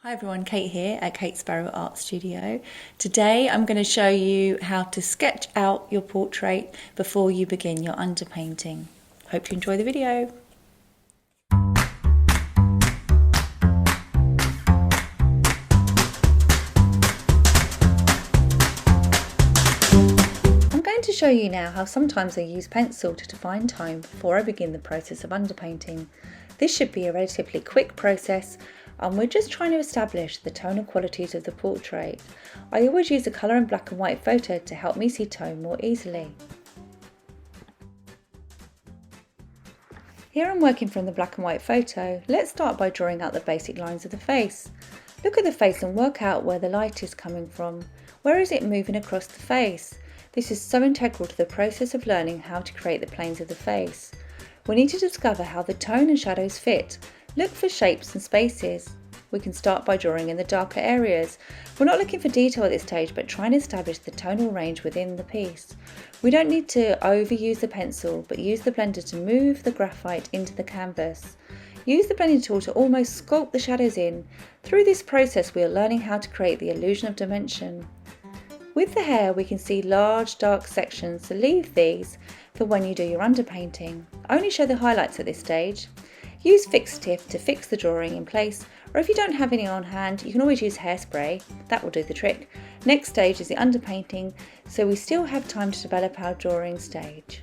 Hi everyone, Kate here at Kate Sparrow Art Studio. Today I'm going to show you how to sketch out your portrait before you begin your underpainting. Hope you enjoy the video. I'm going to show you now how sometimes I use pencil to define time before I begin the process of underpainting. This should be a relatively quick process and we're just trying to establish the tonal qualities of the portrait. I always use a colour and black and white photo to help me see tone more easily. Here I'm working from the black and white photo. Let's start by drawing out the basic lines of the face. Look at the face and work out where the light is coming from. Where is it moving across the face? This is so integral to the process of learning how to create the planes of the face. We need to discover how the tone and shadows fit. Look for shapes and spaces. We can start by drawing in the darker areas. We're not looking for detail at this stage, but trying to establish the tonal range within the piece. We don't need to overuse the pencil, but use the blender to move the graphite into the canvas. Use the blending tool to almost sculpt the shadows in. Through this process, we are learning how to create the illusion of dimension. With the hair, we can see large dark sections, so leave these for when you do your underpainting. Only show the highlights at this stage. Use fixative to fix the drawing in place, or if you don't have any on hand, you can always use hairspray, that will do the trick. Next stage is the underpainting, so we still have time to develop our drawing stage.